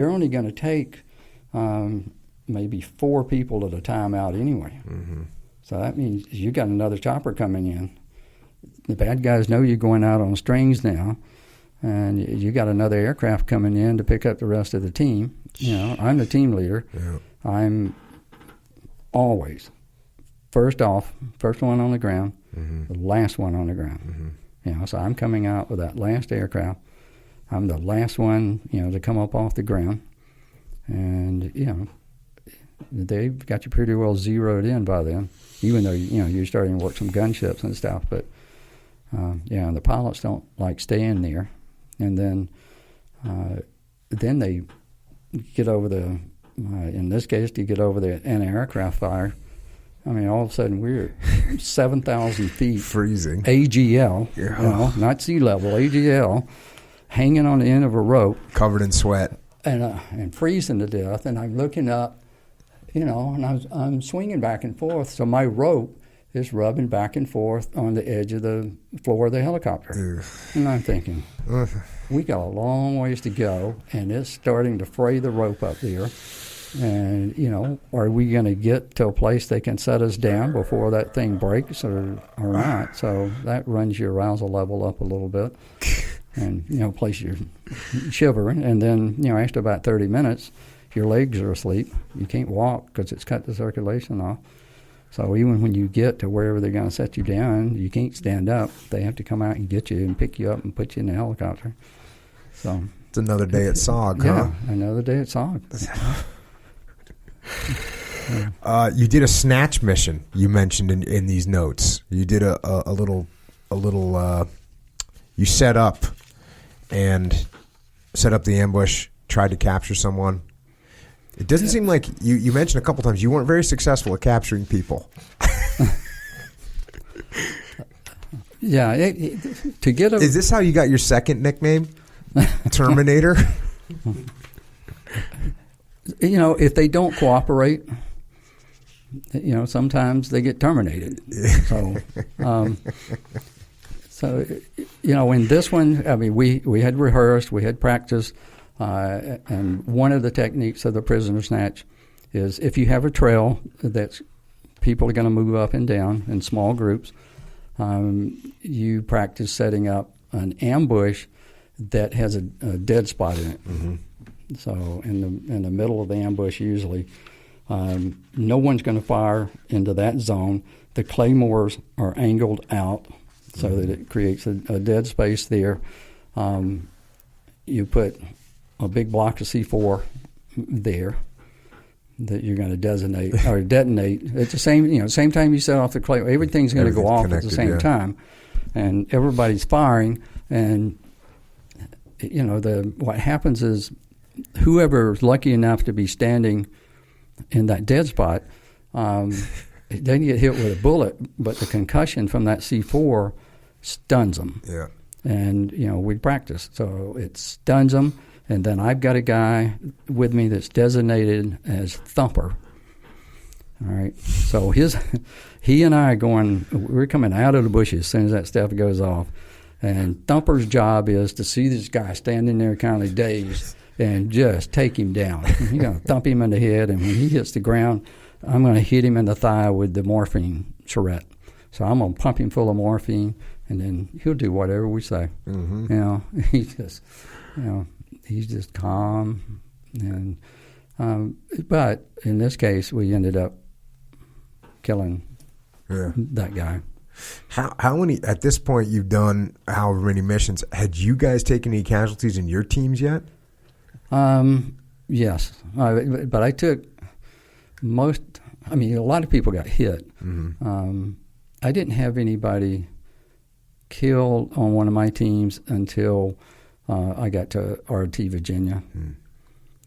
You're only going to take maybe 4 people at a time out anyway. Mm-hmm. So that means you got another chopper coming in. The bad guys know you're going out on strings now, and you got another aircraft coming in to pick up the rest of the team. You know, I'm the team leader. Yeah. I'm always first one on the ground, Mm-hmm. the last one on the ground. Mm-hmm. You know, so I'm coming out with that last aircraft. I'm the last one, you know, to come up off the ground. And, you know, they've got you pretty well zeroed in by then, even though, you know, you're starting to work some gunships and stuff. But, yeah, the pilots don't like staying there. And then they get over the, in this case, to get over the anti-aircraft fire. I mean, all of a sudden we're 7,000 feet. Freezing. AGL, Yeah. you know, not sea level, AGL, hanging on the end of a rope. Covered in sweat. And freezing to death. And I'm looking up, you know, and I'm swinging back and forth. So my rope is rubbing back and forth on the edge of the floor of the helicopter. Ugh. And I'm thinking, we got a long ways to go, and it's starting to fray the rope up there. And, you know, are we going to get to a place they can set us down before that thing breaks or not? So that runs your arousal level up a little bit and, you know, place you shivering. And then, you know, after about 30 minutes, your legs are asleep. You can't walk because it's cut the circulation off. So even when you get to wherever they're going to set you down, you can't stand up. They have to come out and get you and pick you up and put you in the helicopter. So it's another day at SOG, yeah, huh? Another day at SOG. You did a snatch mission. You mentioned in these notes. You did a little. You set up the ambush. Tried to capture someone. It doesn't seem like you mentioned a couple times you weren't very successful at capturing people. Yeah, to get Is this how you got your second nickname, Terminator? You know, if they don't cooperate, you know, sometimes they get terminated. So, you know, in this one, I mean, we had rehearsed, we had practiced, and one of the techniques of the prisoner snatch is if you have a trail that people are going to move up and down in small groups, you practice setting up an ambush that has a dead spot in it. Mm-hmm. So in the middle of the ambush, usually, no one's going to fire into that zone. The claymores are angled out so that it creates a dead space there. You put a big block of C4 there that you're going to designate or detonate at the same time you set off the clay. Everything's going to go off at the same time, and everybody's firing. And you know what happens is, whoever's lucky enough to be standing in that dead spot, they get hit with a bullet, but the concussion from that C4 stuns them. Yeah. And, you know, we practice. So it stuns them, and then I've got a guy with me that's designated as Thumper. All right. So he and I we're coming out of the bushes as soon as that stuff goes off. And Thumper's job is to see this guy standing there kind of dazed and just take him down. You're going to thump him in the head, and when he hits the ground, I'm going to hit him in the thigh with the morphine charrette. So I'm going to pump him full of morphine, and then he'll do whatever we say. Mm-hmm. You know, he's just calm. And but in this case, we ended up killing that guy. How many, at this point, you've done however many missions, had you guys taken any casualties in your teams yet? Yes. But I took most, I mean, a lot of people got hit. Mm-hmm. I didn't have anybody killed on one of my teams until I got to RT, Virginia. Mm.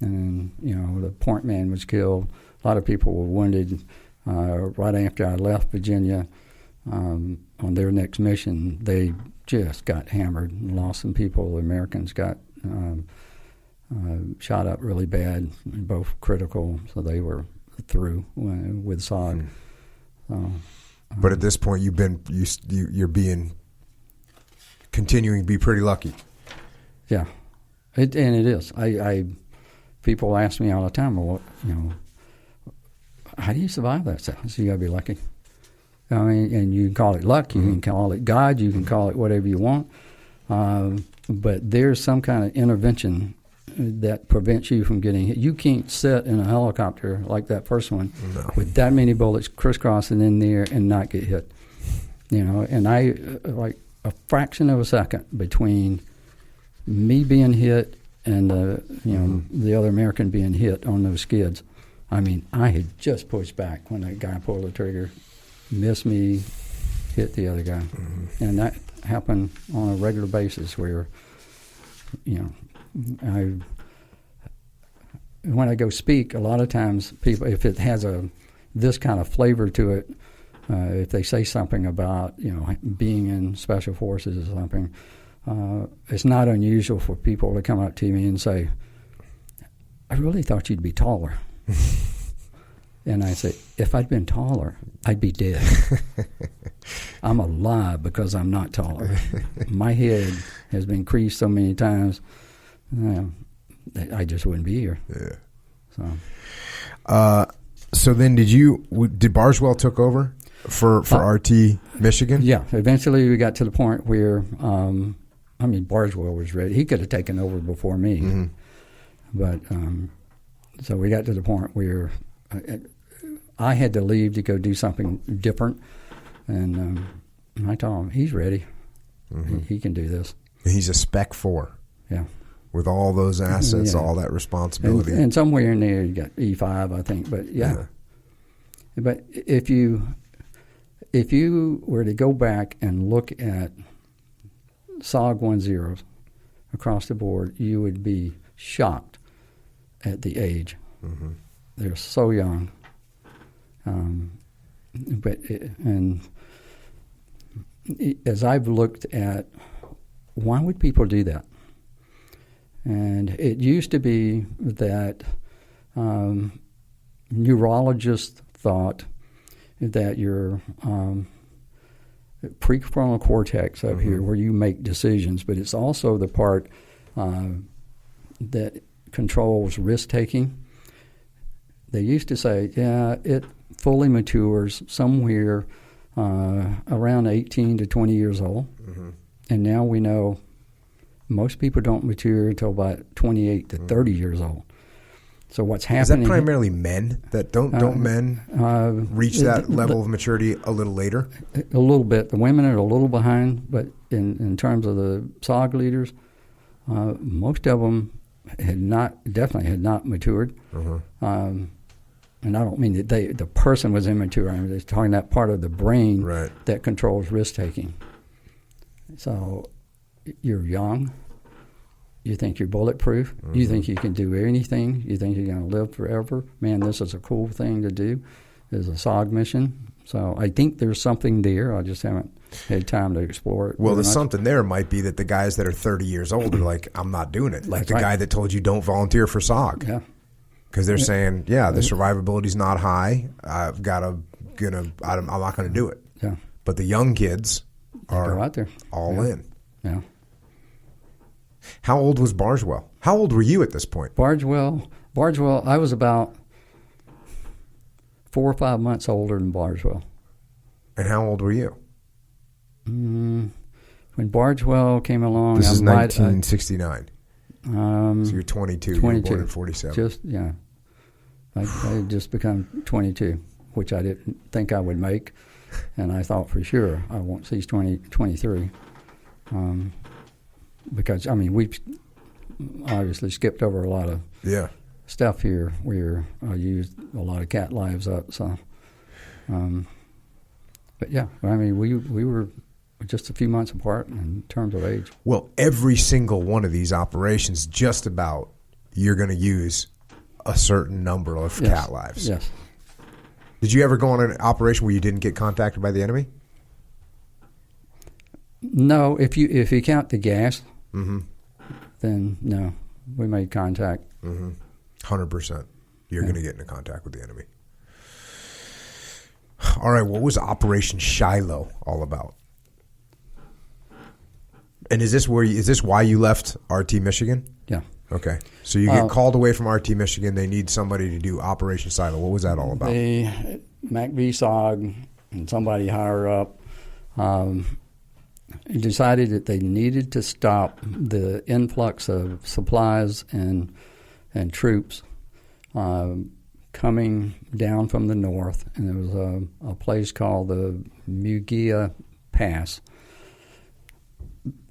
And, you know, the point man was killed. A lot of people were wounded right after I left Virginia. On their next mission, they just got hammered and lost some people. The Americans got shot up really bad, both critical, so they were through with SOG. But at this point, you're continuing to be pretty lucky. Yeah, and it is. people ask me all the time, well, how do you survive that? So you got to be lucky. I mean, and you can call it luck, you can call it God, you can call it whatever you want, but there's some kind of intervention that prevents you from getting hit. You can't sit in a helicopter like that first one with that many bullets crisscrossing in there and not get hit. And I, like a fraction of a second between me being hit and the other American being hit on those skids. I mean, I had just pushed back when that guy pulled the trigger, missed me, hit the other guy. And that happened on a regular basis where, when I go speak, a lot of times people, if it has this kind of flavor to it, if they say something about being in special forces or something, it's not unusual for people to come up to me and say, "I really thought you'd be taller." And I say, if I'd been taller, I'd be dead. I'm alive because I'm not taller. My head has been creased so many times, I just wouldn't be here. Yeah. So then did Barswell took over for RT Michigan? Yeah. Eventually we got to the point where, Barswell was ready. He could have taken over before me. But so we got to the point where I had to leave to go do something different. And I told him, he's ready. He can do this. He's a Spec 4. Yeah. With all those assets, all that responsibility. And somewhere in there you got E5, I think. But yeah. But if you were to go back and look at SOG 10s across the board, you would be shocked at the age. They're so young. As I've looked at, why would people do that? And it used to be that neurologists thought that your prefrontal cortex up here, where you make decisions, but it's also the part that controls risk-taking. They used to say, it fully matures somewhere around 18 to 20 years old. And now we know most people don't mature until about 28 to 30 years old. So what's happening? Is that primarily men? Don't men reach that level of maturity a little later? A little bit. The women are a little behind, but in terms of the SOG leaders, most of them definitely had not matured. And I don't mean that the person was immature. I mean, they're talking that part of the brain that controls risk taking. So you're young. You think you're bulletproof. You think you can do anything. You think you're going to live forever. Man, this is a cool thing to do. There's a SOG mission. So I think there's something there. I just haven't had time to explore it. Well, something there might be that the guys that are 30 years old are like, I'm not doing it. Like the guy that told you don't volunteer for SOG. Yeah. Because they're saying, the survivability's not high. I'm not going to do it. Yeah. But the young kids are out there. all in. Yeah. How old was Barswell? How old were you at this point? Barswell, I was about 4 or 5 months older than Barswell. And how old were you? When Barswell came along, this is 1969. So you're 22. 22. You were born in 47. I had just become 22, which I didn't think I would make, and I thought for sure I won't see 23. Because, we've obviously skipped over a lot of stuff here where I used a lot of cat lives up. So, but we were just a few months apart in terms of age. Well, every single one of these operations, just about, you're going to use a certain number of cat lives. Yes. Did you ever go on an operation where you didn't get contacted by the enemy? No. If you count the gas, then no. We made contact. 100%. You're going to get into contact with the enemy. All right. What was Operation Shiloh all about? And is this why you left RT Michigan? Yeah. Okay. So you get called away from RT Michigan. They need somebody to do Operation Silo. What was that all about? MacVSOG and somebody higher up decided that they needed to stop the influx of supplies and troops coming down from the north. And there was a place called the Mugia Pass,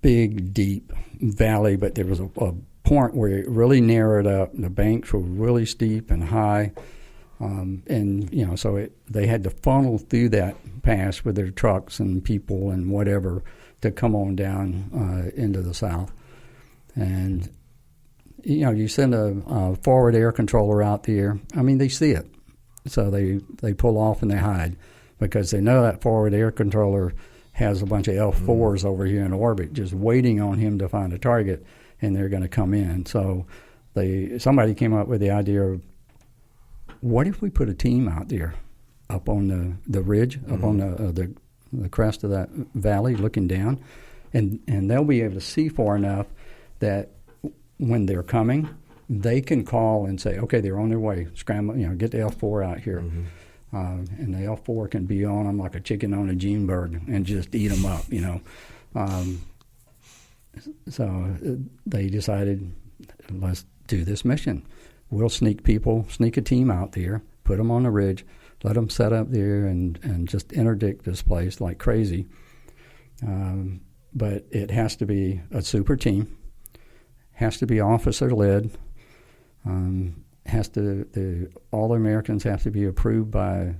big, deep valley, but there was a point where it really narrowed up. The banks were really steep and high, and so they had to funnel through that pass with their trucks and people and whatever to come on down into the south. And you send a forward air controller out there. I mean, they see it, so they pull off and they hide because they know that forward air controller has a bunch of L4s over here in orbit just waiting on him to find a target, and they're going to come in. So somebody came up with the idea of, what if we put a team out there up on the ridge, up on the crest of that valley looking down, and they'll be able to see far enough that when they're coming, they can call and say, okay, they're on their way, scramble, get the L4 out here. And the L4 can be on them like a chicken on a June bird and just eat them up, So they decided, let's do this mission. We'll sneak a team out there, put them on the ridge, let them set up there and just interdict this place like crazy. But it has to be a super team, has to be officer-led, all the Americans have to be approved by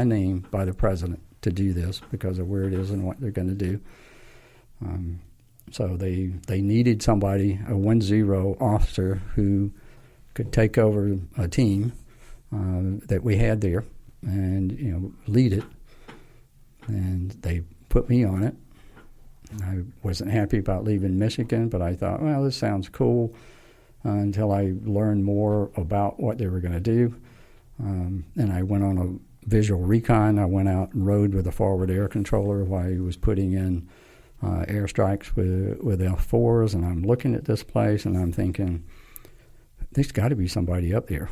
name by the president to do this because of where it is and what they're going to do. So they needed somebody, a 1-0 officer who could take over a team that we had there and lead it. And they put me on it. I wasn't happy about leaving Michigan, but I thought, well, this sounds cool. Until I learned more about what they were going to do. And I went on a visual recon. I went out and rode with a forward air controller while he was putting in airstrikes with F4s. And I'm looking at this place and I'm thinking, there's got to be somebody up there.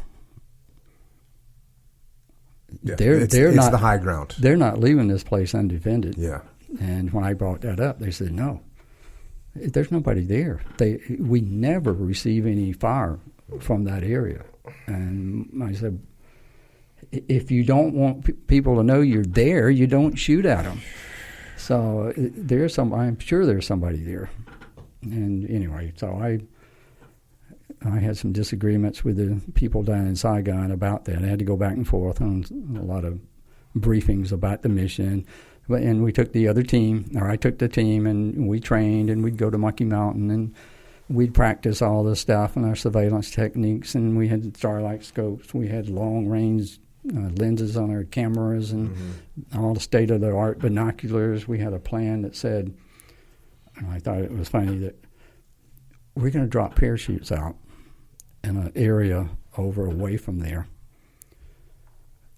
Yeah, it's not the high ground. They're not leaving this place undefended. Yeah. And when I brought that up, they said, no. There's nobody there. We never receive any fire from that area. And I said, if you don't want people to know you're there, you don't shoot at them. So I'm sure there's somebody there. And anyway, so I had some disagreements with the people down in Saigon about that. I had to go back and forth on a lot of briefings about the mission. And we took the other team, or I took the team, and we trained, and we'd go to Monkey Mountain, and we'd practice all this stuff and our surveillance techniques, and we had starlight scopes. We had long-range lenses on our cameras and all the state-of-the-art binoculars. We had a plan that said, and I thought it was funny, that we're going to drop parachutes out in an area away from there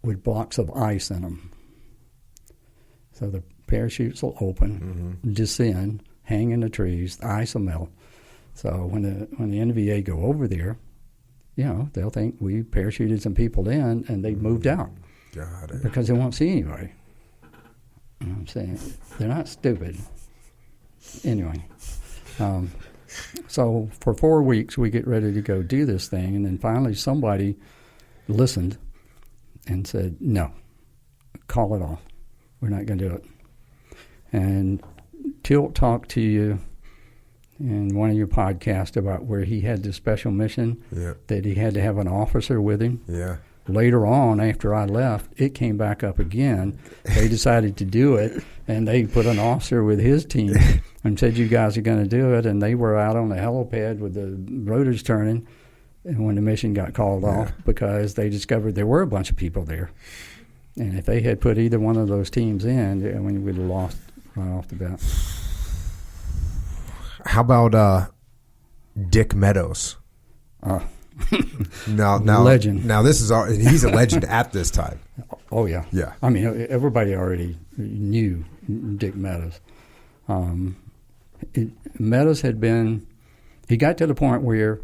with blocks of ice in them. So the parachutes will open, descend, hang in the trees, the ice will melt. So when the NVA go over there, they'll think we parachuted some people in and they moved out. Got it. Because they won't see anybody. I'm saying they're not stupid. Anyway, so for 4 weeks we get ready to go do this thing, and then finally somebody listened and said, no, call it off. We're not going to do it. And Tilt talked to you in one of your podcasts about where he had this special mission that he had to have an officer with him. Yeah. Later on, after I left, it came back up again. They decided to do it, and they put an officer with his team and said, you guys are going to do it. And they were out on the helipad with the rotors turning and when the mission got called off because they discovered there were a bunch of people there. And if they had put either one of those teams in, we'd have lost right off the bat. How about Dick Meadows? Now, legend. Now he's a legend at this time. Oh yeah, yeah. I mean, everybody already knew Dick Meadows. Meadows had been. He got to the point where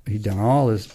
He'd done all his